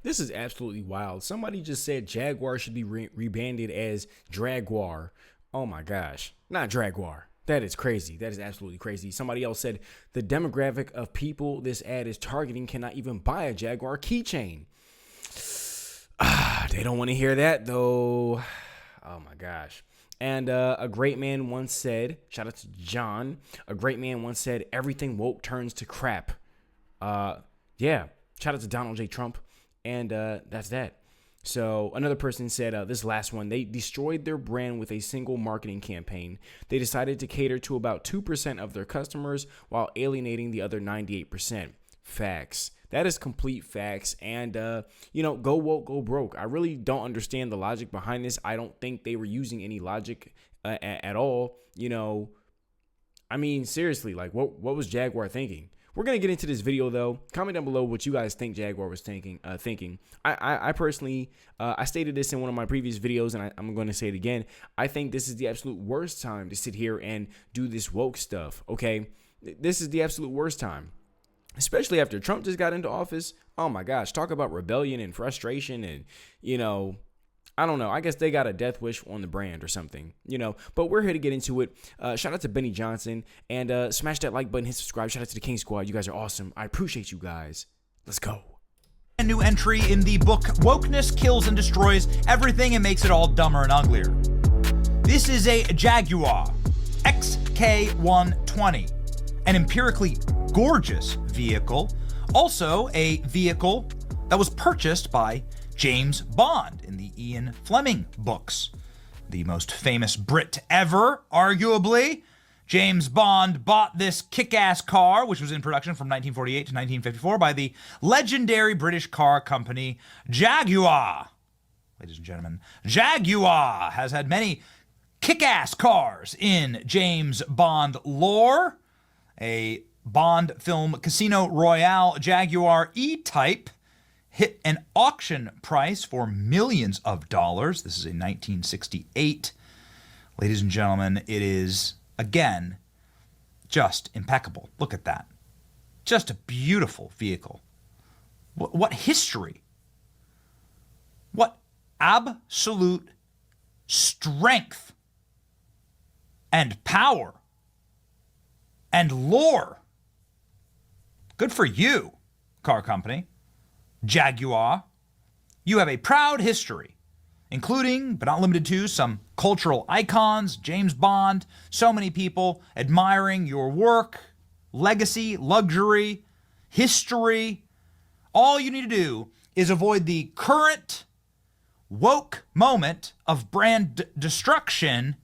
This is absolutely wild. Somebody just said Jaguar should be rebranded as Jaguar. Oh my gosh. Not Jaguar. That is crazy. That is absolutely crazy. Somebody else said the demographic of people this ad is targeting cannot even buy a Jaguar keychain. They don't want to hear that though. Oh my gosh. And a great man once said, shout out to John, a great man once said, everything woke turns to crap. Yeah, shout out to Donald J. Trump. And that's that. So another person said, this last one, they destroyed their brand with a single marketing campaign. They decided to cater to about 2% of their customers while alienating the other 98%. Facts. That is complete facts. And, go woke, go broke. I really don't understand the logic behind this. I don't think they were using any logic at all. I mean, seriously, like what was Jaguar thinking? We're going to get into this video, though. Comment down below what you guys think Jaguar was thinking. I personally, I stated this in one of my previous videos, and I'm going to say it again. I think this is the absolute worst time to sit here and do this woke stuff, okay? This is the absolute worst time, especially after Trump just got into office. Oh, my gosh. Talk about rebellion and frustration and, I don't know. I guess they got a death wish on the brand or something, but we're here to get into it. Shout out to Benny Johnson and smash that like button, hit subscribe. Shout out to the King Squad. You guys are awesome. I appreciate you guys. Let's go. A new entry in the book, Wokeness Kills and Destroys Everything and Makes It All Dumber and Uglier. This is a Jaguar XK120, an empirically gorgeous vehicle, also a vehicle that was purchased by James Bond in the Ian Fleming books. The most famous Brit ever, arguably. James Bond bought this kick-ass car, which was in production from 1948 to 1954 by the legendary British car company Jaguar. Ladies and gentlemen, Jaguar has had many kick-ass cars in James Bond lore. A Bond film Casino Royale Jaguar E-Type hit an auction price for millions of dollars. This is a 1968. Ladies and gentlemen, it is, again, just impeccable. Look at that. Just a beautiful vehicle. What history. What absolute strength and power and lore. Good for you, car company. Jaguar, you have a proud history, including, but not limited to, some cultural icons, James Bond, so many people admiring your work, legacy, luxury, history. All you need to do is avoid the current woke moment of brand destruction,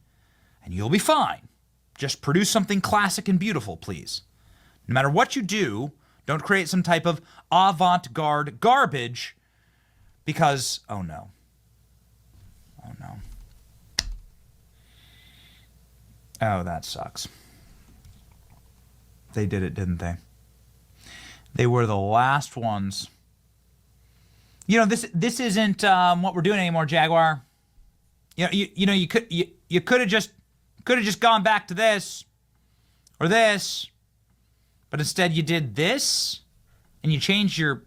and you'll be fine. Just produce something classic and beautiful, please. No matter what you do, don't create some type of avant-garde garbage because, oh no. Oh no. Oh, that sucks. They did it, didn't they? They were the last ones. This isn't what we're doing anymore, Jaguar. You could have just gone back to this or this. But instead you did this, and you changed your...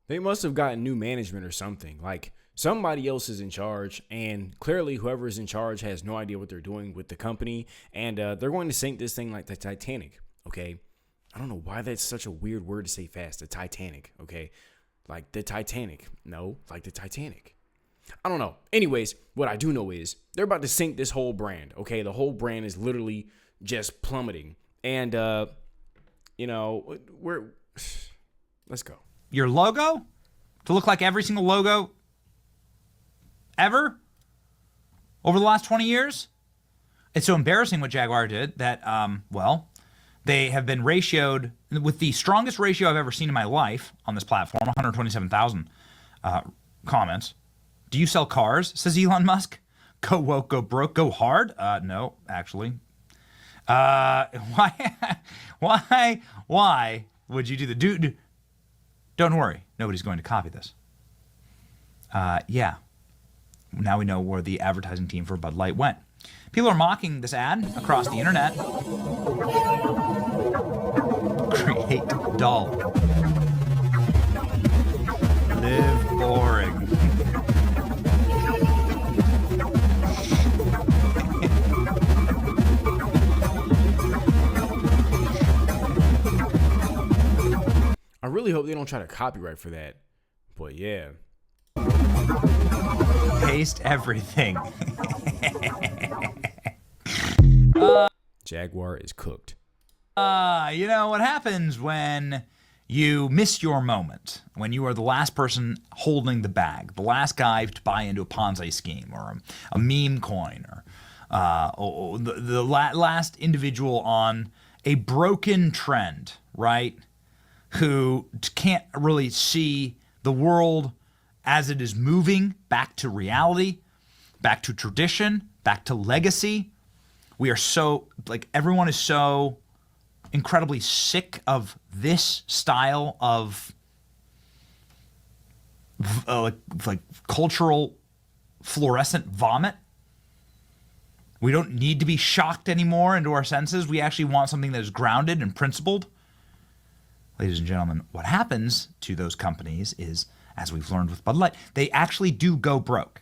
They must have gotten new management or something. Like, somebody else is in charge, and clearly whoever is in charge has no idea what they're doing with the company, and they're going to sink this thing like the Titanic, okay? I don't know why that's such a weird word to say fast, the Titanic, okay? Like the Titanic. No, like the Titanic. I don't know. Anyways, what I do know is they're about to sink this whole brand, okay? The whole brand is literally just plummeting, and... let's go. Your logo to look like every single logo ever over the last 20 years. It's so embarrassing what Jaguar did that, they have been ratioed with the strongest ratio I've ever seen in my life on this platform, 127,000 comments. Do you sell cars? Says Elon Musk. Go woke, go broke, go hard. No, actually. Why would you do the dude? Don't worry, nobody's going to copy this. Yeah. Now we know where the advertising team for Bud Light went. People are mocking this ad across the internet. Create dull. Live boring. I really hope they don't try to copyright for that. But yeah. Paste everything. Jaguar is cooked. You know what happens when you miss your moment, when you are the last person holding the bag, the last guy to buy into a Ponzi scheme or a meme coin, or the last individual on a broken trend, right? Who can't really see the world as it is moving back to reality, back to tradition, back to legacy. We are so, like, everyone is so incredibly sick of this style of like cultural fluorescent vomit. We don't need to be shocked anymore into our senses. We actually want something that is grounded and principled. Ladies and gentlemen, what happens to those companies is, as we've learned with Bud Light, they actually do go broke.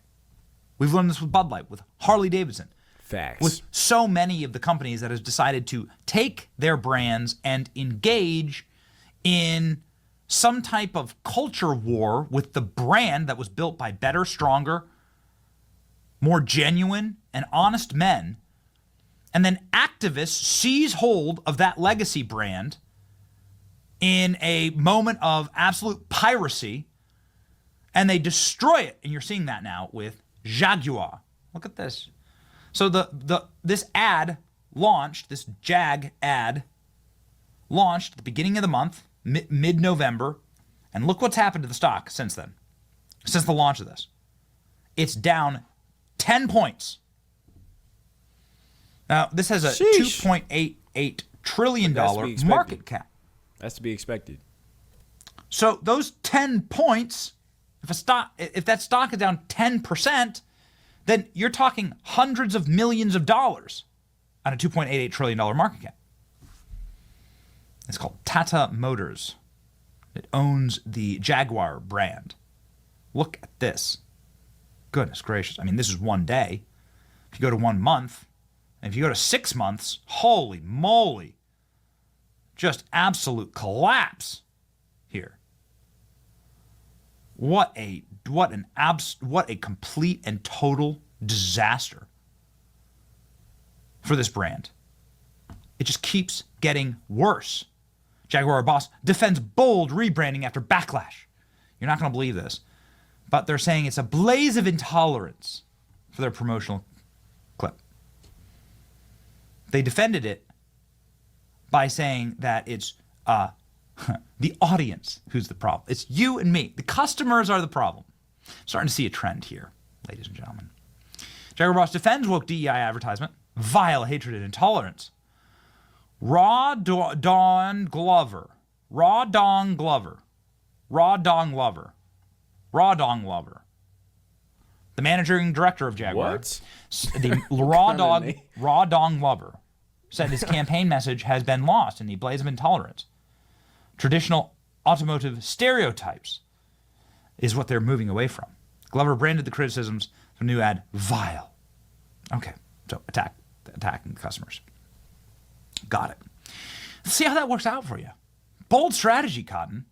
We've learned this with Bud Light, with Harley Davidson. Facts. With so many of the companies that have decided to take their brands and engage in some type of culture war with the brand that was built by better, stronger, more genuine and honest men. And then activists seize hold of that legacy brand in a moment of absolute piracy, and they destroy it. And you're seeing that now with Jaguar. Look at this. So this ad launched, this Jag ad launched at the beginning of the month, mid-November, and look what's happened to the stock since then, since the launch of this. It's down 10 points. Now, this has a $2.88 trillion market cap. That's to be expected. So those 10 points, if that stock is down 10%, then you're talking hundreds of millions of dollars on a $2.88 trillion market cap. It's called Tata Motors. It owns the Jaguar brand. Look at this. Goodness gracious. I mean, this is one day. If you go to 1 month, and if you go to 6 months, holy moly. Just absolute collapse here. What a complete and total disaster for this brand. It just keeps getting worse. Jaguar boss defends bold rebranding after backlash. You're not going to believe this, but they're saying it's a blaze of intolerance for their promotional clip. They defended it by saying that it's the audience who's the problem. It's you and me. The customers are the problem. Starting to see a trend here, ladies and gentlemen. Jaguar boss defends woke DEI advertisement. Vile hatred and intolerance. Raw Dong Glover. The managing director of Jaguar. What? The Raw Dong Lover said his campaign message has been lost in the blaze of intolerance. Traditional automotive stereotypes is what they're moving away from. Glover branded the criticisms of the new ad vile. Okay, so attacking the customers. Got it. Let's see how that works out for you. Bold strategy, Cotton.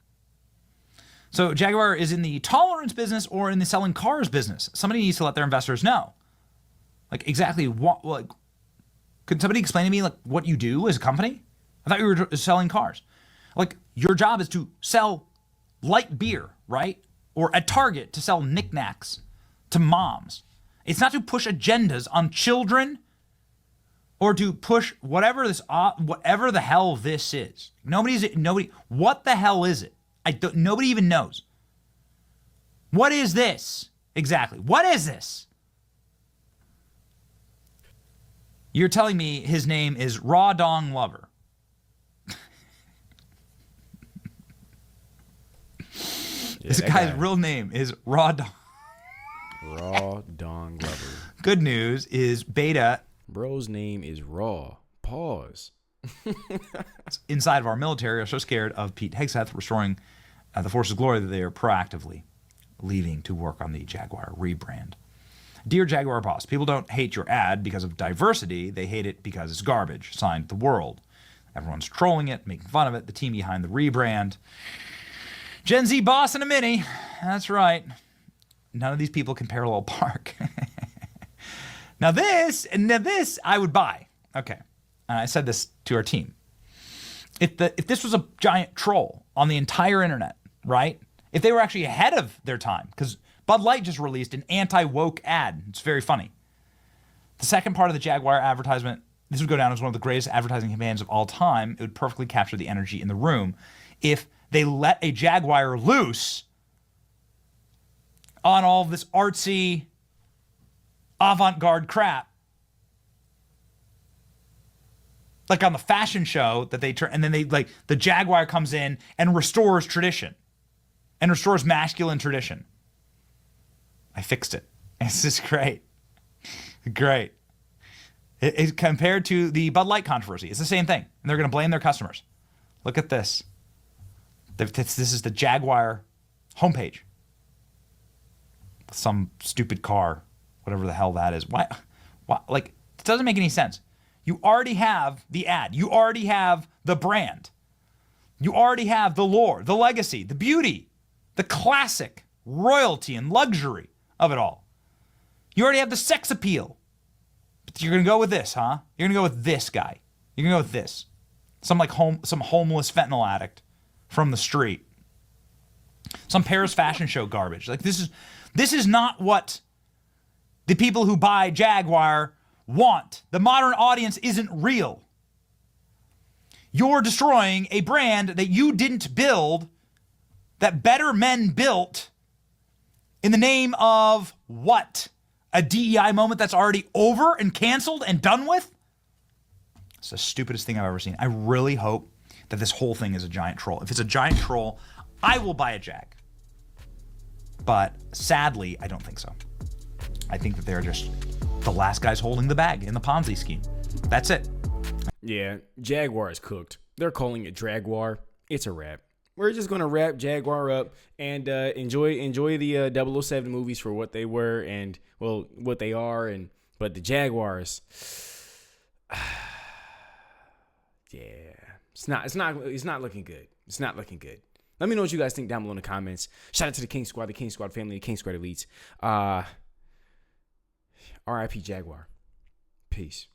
So Jaguar is in the tolerance business or in the selling cars business. Somebody needs to let their investors know. Like exactly what, like, could somebody explain to me like what you do as a company? I thought you were selling cars. Like your job is to sell light beer, right? Or at Target to sell knickknacks to moms. It's not to push agendas on children or to push whatever the hell this is. Nobody. What the hell is it? Nobody even knows. What is this exactly? What is this? You're telling me his name is Raw Dong Lover. This guy's real name is Raw Dong. Raw Dong Lover. Good news is Beta. Bro's name is Raw. Pause. Inside of our military are so scared of Pete Hegseth restoring the forces' glory that they are proactively leaving to work on the Jaguar rebrand. Dear Jaguar boss, people don't hate your ad because of diversity. They hate it because it's garbage. Signed, The World. Everyone's trolling it, making fun of it. The team behind the rebrand. Gen Z boss in a mini. That's right. None of these people can parallel park. Now this I would buy. Okay. I said this to our team. If this was a giant troll on the entire internet, right? If they were actually ahead of their time, because Bud Light just released an anti-woke ad. It's very funny. The second part of the Jaguar advertisement, this would go down as one of the greatest advertising campaigns of all time. It would perfectly capture the energy in the room if they let a Jaguar loose on all of this artsy, avant-garde crap. Like on the fashion show that they turn, and then the Jaguar comes in and restores tradition and restores masculine tradition. I fixed it. This is great. Great. It compared to the Bud Light controversy. It's the same thing. And they're going to blame their customers. Look at this. This is the Jaguar homepage. Some stupid car, whatever the hell that is. Why? Like, it doesn't make any sense. You already have the ad. You already have the brand. You already have the lore, the legacy, the beauty, the classic, royalty and luxury of it all. You already have the sex appeal. But you're going to go with this, huh? You're going to go with this guy. You're going to go with this. Some homeless fentanyl addict from the street. Some Paris fashion show garbage. Like this is not what the people who buy Jaguar want. The modern audience isn't real. You're destroying a brand that you didn't build, that better men built, in the name of what? A DEI moment that's already over and canceled and done with? It's the stupidest thing I've ever seen. I really hope that this whole thing is a giant troll. If it's a giant troll, I will buy a Jag. But sadly, I don't think so. I think that they're just the last guys holding the bag in the Ponzi scheme. That's it. Yeah, Jaguar is cooked. They're calling it Jaguar. It's a wrap. We're just gonna wrap Jaguar up and enjoy the 007 movies for what they were and what they are, but the Jaguars, yeah, it's not looking good. It's not looking good. Let me know what you guys think down below in the comments. Shout out to the King Squad, the King Squad family, the King Squad elites. RIP Jaguar. Peace.